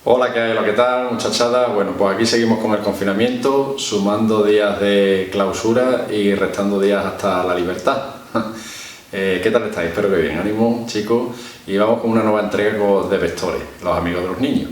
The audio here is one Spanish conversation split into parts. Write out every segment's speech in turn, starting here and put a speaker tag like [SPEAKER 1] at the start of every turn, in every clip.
[SPEAKER 1] Hola, ¿qué tal, muchachada? Bueno, pues aquí seguimos con el confinamiento, sumando días de clausura y restando días hasta la libertad. ¿Qué tal estáis? Espero que bien. Ánimo, chicos. Y vamos con una nueva entrega de vectores, los amigos de los niños.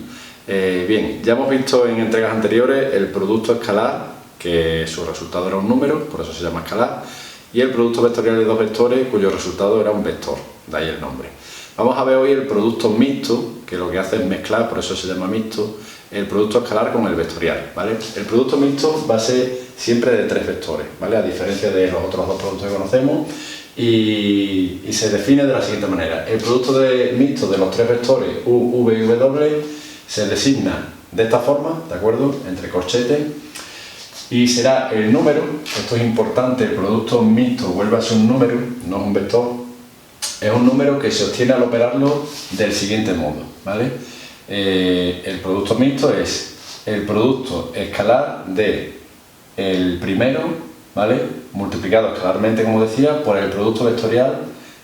[SPEAKER 1] Bien, ya hemos visto en entregas anteriores el producto escalar, que su resultado era un número, por eso se llama escalar, y el producto vectorial de dos vectores, cuyo resultado era un vector, de ahí el nombre. Vamos a ver hoy el producto mixto, que lo que hace es mezclar, por eso se llama mixto, el producto escalar con el vectorial, ¿vale? El producto mixto va a ser siempre de tres vectores, ¿vale? A diferencia de los otros dos productos que conocemos, y se define de la siguiente manera. El producto mixto de los tres vectores u, v y w se designa de esta forma, ¿de acuerdo? Entre corchetes, y será el número, esto es importante, el producto mixto vuelve a ser un número, no es un vector. Es un número que se obtiene al operarlo del siguiente modo, ¿vale? El producto mixto es el producto escalar de el primero, ¿vale? Multiplicado escalarmente, como decía, por el producto vectorial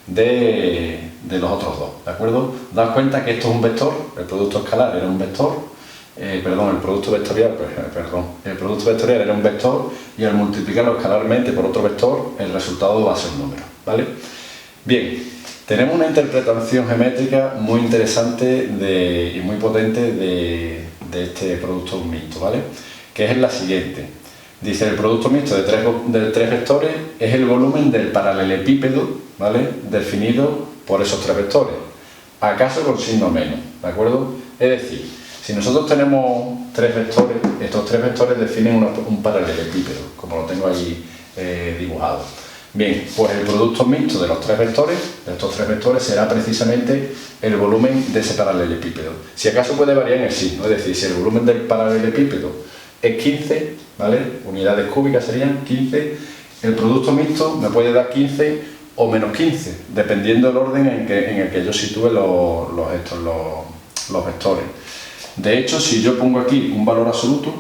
[SPEAKER 1] de los otros dos, ¿de acuerdo? Daos cuenta que esto es un vector, el producto escalar era un vector, el producto vectorial era un vector, y al multiplicarlo escalarmente por otro vector, el resultado va a ser un número, ¿vale? Bien. Tenemos una interpretación geométrica muy interesante y muy potente de este producto mixto, ¿vale? Que es la siguiente. Dice, el producto mixto de tres vectores es el volumen del paralelepípedo, ¿vale? Definido por esos tres vectores, acaso con signo menos, ¿de acuerdo? Es decir, si nosotros tenemos tres vectores, estos tres vectores definen un paralelepípedo, como lo tengo ahí dibujado. Bien, pues el producto mixto de estos tres vectores, será precisamente el volumen de ese paralelepípedo. Si acaso puede variar en el signo, es decir, si el volumen del paralelepípedo es 15, ¿vale? Unidades cúbicas serían 15, el producto mixto me puede dar 15 o menos 15, dependiendo del orden en el que yo sitúe los vectores. De hecho, si yo pongo aquí un valor absoluto,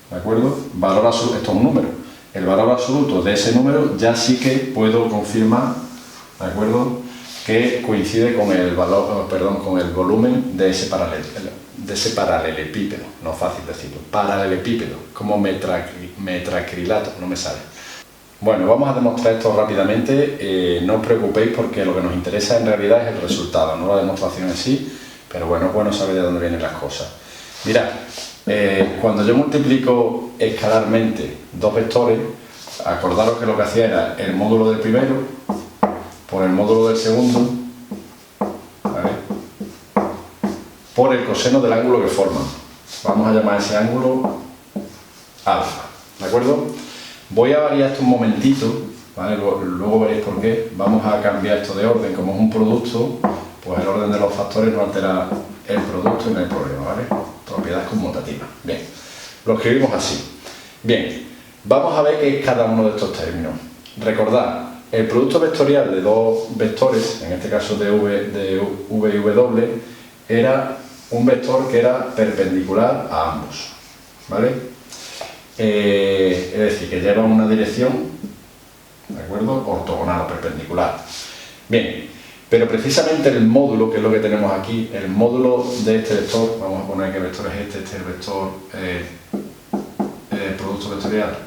[SPEAKER 1] ¿de acuerdo? Valor absoluto, esto es un número. El valor absoluto de ese número ya sí que puedo confirmar, ¿de acuerdo?, que coincide con el volumen de ese paralelepípedo. No es fácil decirlo. Paralelepípedo, como metracrilato, no me sale. Bueno, vamos a demostrar esto rápidamente. No os preocupéis porque lo que nos interesa en realidad es el resultado, no la demostración en sí, pero bueno, es bueno saber de dónde vienen las cosas. Mirad. Cuando yo multiplico escalarmente dos vectores, acordaros que lo que hacía era el módulo del primero por el módulo del segundo, ¿vale?, por el coseno del ángulo que forman. Vamos a llamar ese ángulo alfa, ¿de acuerdo? Voy a variar esto un momentito, ¿vale? Luego veréis por qué. Vamos a cambiar esto de orden. Como es un producto, pues el orden de los factores no altera el producto y no hay problema, ¿vale? Propiedades conmutativas. Bien, lo escribimos así. Bien, vamos a ver qué es cada uno de estos términos. Recordad, el producto vectorial de dos vectores, en este caso de v y w, era un vector que era perpendicular a ambos, ¿vale? Es decir, que lleva una dirección, ¿de acuerdo?, ortogonal o perpendicular. Bien. Pero precisamente el módulo, que es lo que tenemos aquí, el módulo de este vector, vamos a poner qué vector es este es el vector, producto vectorial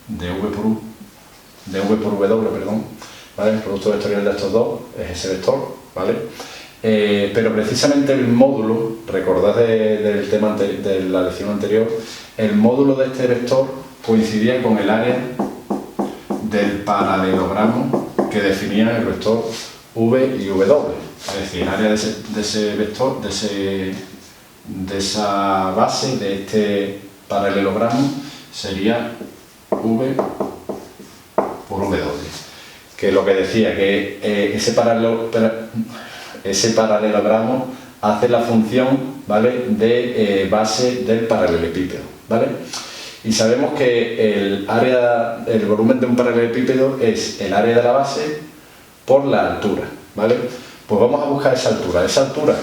[SPEAKER 1] de v por w, perdón, ¿vale? El producto vectorial de estos dos es ese vector, ¿vale? Pero precisamente el módulo, recordad del tema de la lección anterior, el módulo de este vector coincidía con el área del paralelogramo que definía el vector v y w, es decir, el área de ese vector, de esa base, de este paralelogramo, sería v por w, que es lo que decía, que ese paralelogramo hace la función, ¿vale?, de base del paralelepípedo, ¿vale? Y sabemos que el volumen de un paralelepípedo es el área de la base por la altura, ¿vale? Pues vamos a buscar esa altura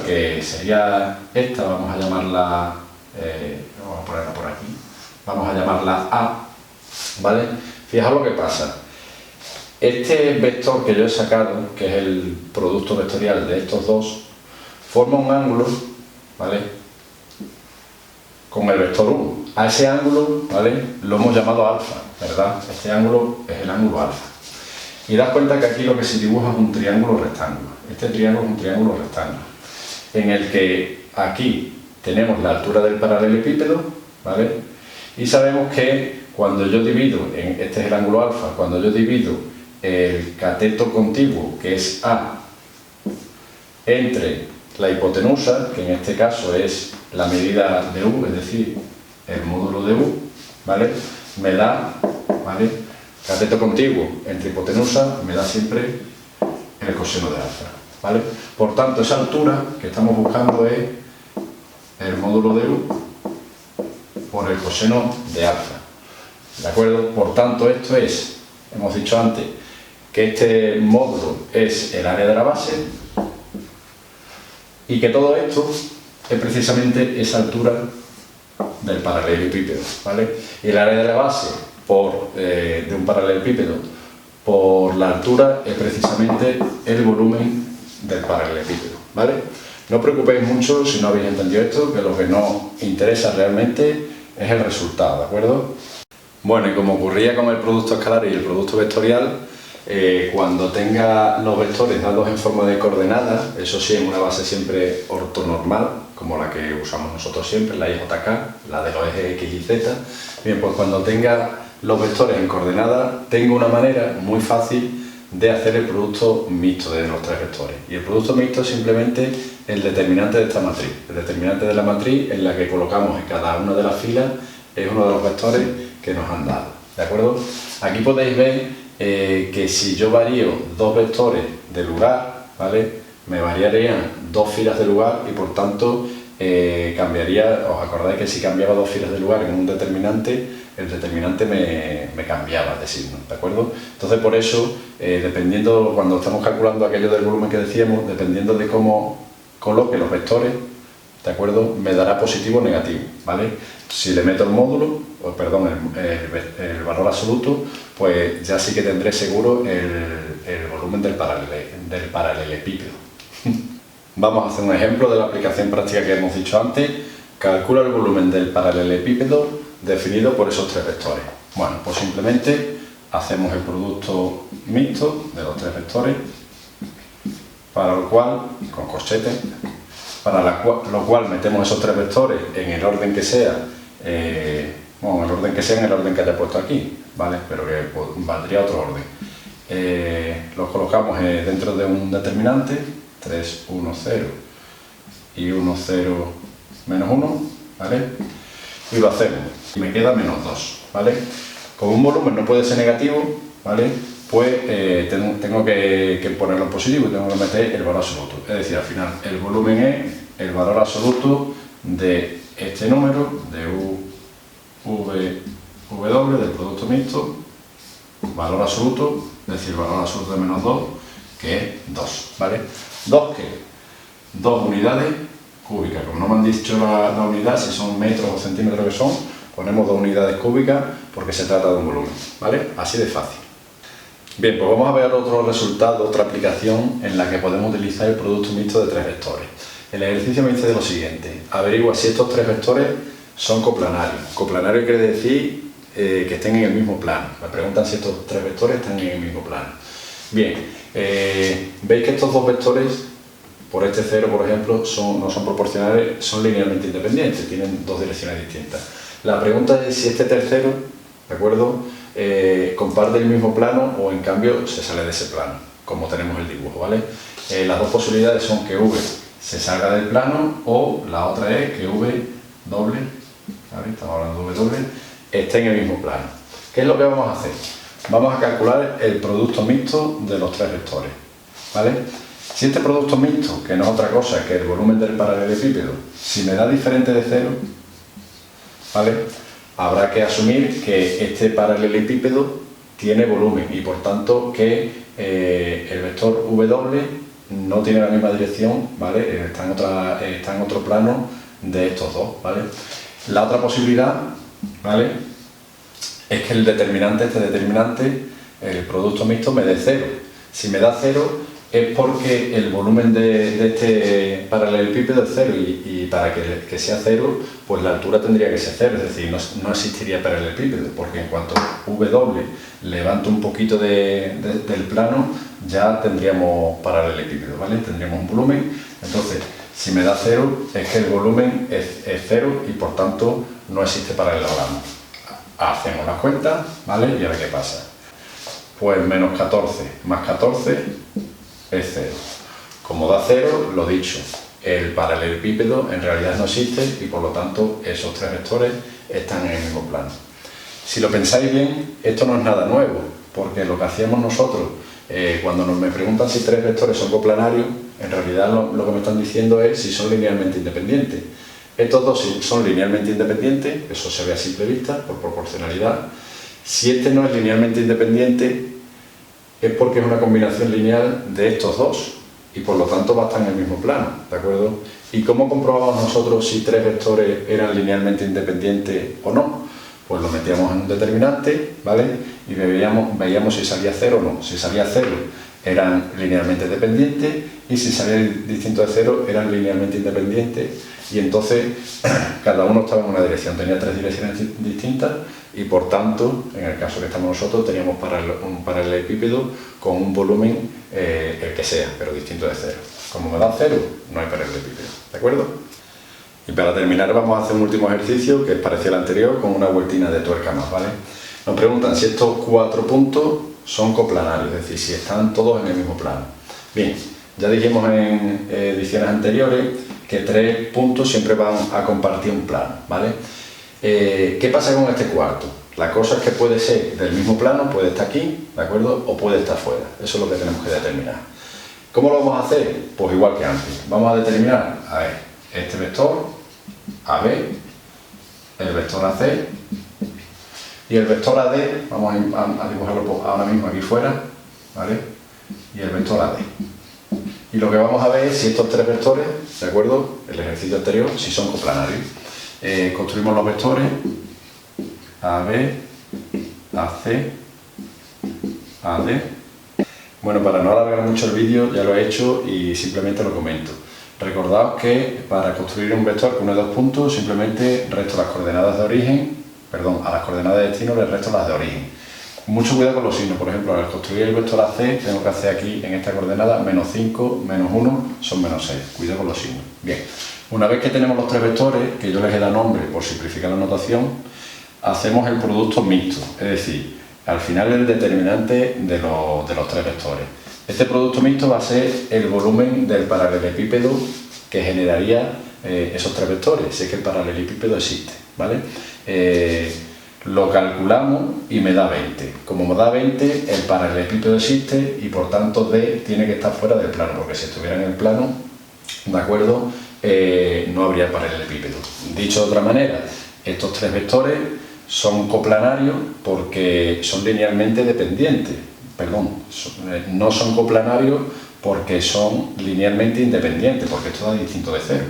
[SPEAKER 1] que sería esta, vamos a llamarla, vamos a ponerla por aquí, vamos a llamarla A, ¿vale? Fijaos lo que pasa. Este vector que yo he sacado, que es el producto vectorial de estos dos, forma un ángulo, ¿vale?, con el vector 1. A ese ángulo, ¿vale?, lo hemos llamado alfa, ¿verdad? Este ángulo es el ángulo alfa. Y das cuenta que aquí lo que se dibuja es un triángulo rectángulo. Este triángulo es un triángulo rectángulo, en el que aquí tenemos la altura del paralelepípedo, ¿vale? Y sabemos que cuando yo divido, este es el ángulo alfa, cuando yo divido el cateto contiguo, que es A, entre la hipotenusa, que en este caso es la medida de U, es decir, el módulo de U, ¿vale?, me da, ¿vale?, cateto contiguo entre hipotenusa me da siempre el coseno de alfa, ¿vale? Por tanto, esa altura que estamos buscando es el módulo de U por el coseno de alfa, ¿de acuerdo? Por tanto, esto es, hemos dicho antes, que este módulo es el área de la base y que todo esto es precisamente esa altura del paralelepípedo, ¿vale? Y el área de la base de un paralelepípedo por la altura es precisamente el volumen del paralelepípedo, ¿vale? No os preocupéis mucho si no habéis entendido esto, que lo que nos interesa realmente es el resultado, ¿de acuerdo? Bueno, y como ocurría con el producto escalar y el producto vectorial, cuando tenga los vectores dados en forma de coordenadas, eso sí, en una base siempre ortonormal, como la que usamos nosotros siempre, la IJK, la de los ejes X y Z, bien, pues cuando tenga los vectores en coordenadas, tengo una manera muy fácil de hacer el producto mixto de los tres vectores. Y el producto mixto es simplemente el determinante de esta matriz. El determinante de la matriz en la que colocamos en cada una de las filas es uno de los vectores que nos han dado, ¿de acuerdo? Aquí podéis ver que si yo varío dos vectores de lugar, ¿vale?, me variarían dos filas de lugar y por tanto cambiaría. Os acordáis que si cambiaba dos filas de lugar en un determinante, el determinante me cambiaba de signo, ¿de acuerdo? Entonces, por eso, dependiendo, cuando estamos calculando aquello del volumen que decíamos, dependiendo de cómo coloque los vectores, ¿de acuerdo?, me dará positivo o negativo, ¿vale? Si le meto el módulo, el valor absoluto, pues ya sí que tendré seguro el volumen del paralelepípedo. Vamos a hacer un ejemplo de la aplicación práctica que hemos dicho antes. Calcula el volumen del paralelepípedo definido por esos tres vectores. Bueno, pues simplemente hacemos el producto mixto de los tres vectores, para lo cual, con corchetes, lo cual metemos esos tres vectores en el orden que sea, bueno, en el orden que sea, en el orden que haya puesto aquí, ¿vale? Pero que valdría otro orden. Los colocamos dentro de un determinante, 3, 1, 0 y 1, 0, menos 1, ¿vale? Y lo hacemos, y me queda menos 2, ¿vale? Como un volumen no puede ser negativo, ¿vale?, pues tengo que ponerlo en positivo y tengo que meter el valor absoluto. Es decir, al final el volumen es el valor absoluto de este número, de W del producto mixto, valor absoluto, es decir, el valor absoluto de menos 2, que es 2, ¿vale? ¿2 qué? 2 unidades cúbicas. Como no me han dicho la unidad, si son metros o centímetros que son, ponemos 2 unidades cúbicas porque se trata de un volumen, ¿vale? Así de fácil. Bien, pues vamos a ver otro resultado, otra aplicación en la que podemos utilizar el producto mixto de tres vectores. El ejercicio me dice lo siguiente: averigua si estos tres vectores son coplanarios. Coplanario quiere decir que estén en el mismo plano. Me preguntan si estos tres vectores están en el mismo plano. Bien, veis que estos dos vectores, por este 0 por ejemplo, no son proporcionales, son linealmente independientes, tienen dos direcciones distintas. La pregunta es si este tercero, ¿de acuerdo?, comparte el mismo plano o en cambio se sale de ese plano, como tenemos el dibujo, ¿vale? Las dos posibilidades son que V se salga del plano o la otra es que V doble, ¿vale?, estamos hablando de V doble, esté en el mismo plano. ¿Qué es lo que vamos a hacer? Vamos a calcular el producto mixto de los tres vectores, ¿vale? Si este producto mixto, que no es otra cosa que el volumen del paralelepípedo, si me da diferente de 0, ¿vale?, habrá que asumir que este paralelepípedo tiene volumen y por tanto que el vector W no tiene la misma dirección, ¿vale?, está en otro plano de estos dos, ¿vale? La otra posibilidad, ¿vale?, es que el determinante, el producto mixto, me dé 0. Si me da 0, es porque el volumen de este paralelepípedo es cero y para que sea cero, pues la altura tendría que ser cero, es decir, no existiría paralelepípedo, porque en cuanto W levanta un poquito del plano, ya tendríamos paralelepípedo, ¿vale? Tendríamos un volumen. Entonces, si me da cero, es que el volumen es cero y por tanto no existe paralelogramo. Hacemos las cuentas, ¿vale? Y a ver qué pasa. Pues menos 14 más 14 es 0. Como da 0, lo dicho, el paralelepípedo en realidad no existe y por lo tanto esos tres vectores están en el mismo plano. Si lo pensáis bien, esto no es nada nuevo, porque lo que hacíamos nosotros cuando me preguntan si tres vectores son coplanarios, en realidad lo que me están diciendo es si son linealmente independientes. Estos dos son linealmente independientes, eso se ve a simple vista, por proporcionalidad. Si este no es linealmente independiente, es porque es una combinación lineal de estos dos y por lo tanto va a estar en el mismo plano, ¿de acuerdo? ¿Y cómo comprobamos nosotros si tres vectores eran linealmente independientes o no? Pues lo metíamos en un determinante, ¿vale? Y veíamos si salía 0 o no. Si salía 0 eran linealmente dependientes y si salía distinto de 0 eran linealmente independientes y entonces cada uno estaba en una dirección, tenía tres direcciones distintas y por tanto, en el caso que estamos nosotros, teníamos un paralelepípedo con un volumen el que sea, pero distinto de 0. Como me da 0, no hay paralelepípedo, ¿de acuerdo? Y para terminar vamos a hacer un último ejercicio que es parecido al anterior con una vueltina de tuerca más, ¿vale? Nos preguntan si estos 4 puntos son coplanarios, es decir, si están todos en el mismo plano. Bien, ya dijimos en ediciones anteriores que 3 puntos siempre van a compartir un plano, ¿vale? ¿Qué pasa con este cuarto? La cosa es que puede ser del mismo plano, puede estar aquí, ¿de acuerdo? O puede estar fuera, eso es lo que tenemos que determinar. ¿Cómo lo vamos a hacer? Pues igual que antes, vamos a determinar, a ver, este vector AB, el vector AC y el vector AD, vamos a dibujarlo ahora mismo aquí fuera, ¿vale? Y el vector AD. Y lo que vamos a ver es si estos tres vectores, ¿de acuerdo? El ejercicio anterior, si son coplanarios. Construimos los vectores AB, AC, AD. Bueno, para no alargar mucho el vídeo ya lo he hecho y simplemente lo comento. Recordad que para construir un vector con uno de dos puntos simplemente resto las coordenadas de origen, perdón, a las coordenadas de destino les resto las de origen. Mucho cuidado con los signos, por ejemplo, al construir el vector AC tengo que hacer aquí en esta coordenada menos 5, menos 1 son menos 6. Cuidado con los signos. Bien, una vez que tenemos los tres vectores, que yo les he dado nombre por simplificar la notación, hacemos el producto mixto, es decir, al final el determinante de los tres vectores. Este producto mixto va a ser el volumen del paralelepípedo que generaría esos tres vectores, si es que el paralelepípedo existe, ¿vale? Lo calculamos y me da 20. Como me da 20, el paralelepípedo existe y por tanto D tiene que estar fuera del plano, porque si estuviera en el plano, ¿de acuerdo? No habría paralelepípedo. Dicho de otra manera, estos tres vectores son coplanarios porque son linealmente dependientes. Perdón, no son coplanarios porque son linealmente independientes, porque esto da distinto de 0,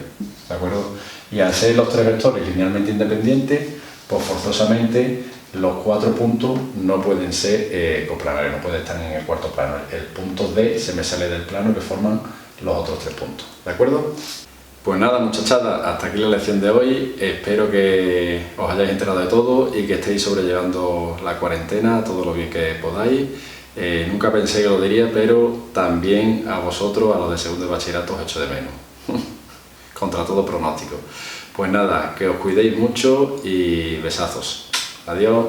[SPEAKER 1] ¿de acuerdo? Y al ser los tres vectores linealmente independientes, pues forzosamente los 4 puntos no pueden ser coplanarios, no pueden estar en el cuarto plano. El punto D se me sale del plano que forman los otros 3 puntos, ¿de acuerdo? Pues nada, muchachada, hasta aquí la lección de hoy. Espero que os hayáis enterado de todo y que estéis sobrellevando la cuarentena todo lo bien que podáis. Nunca pensé que lo diría, pero también a vosotros, a los de segundo de bachillerato, os echo de menos. Contra todo pronóstico. Pues nada, que os cuidéis mucho y besazos. Adiós.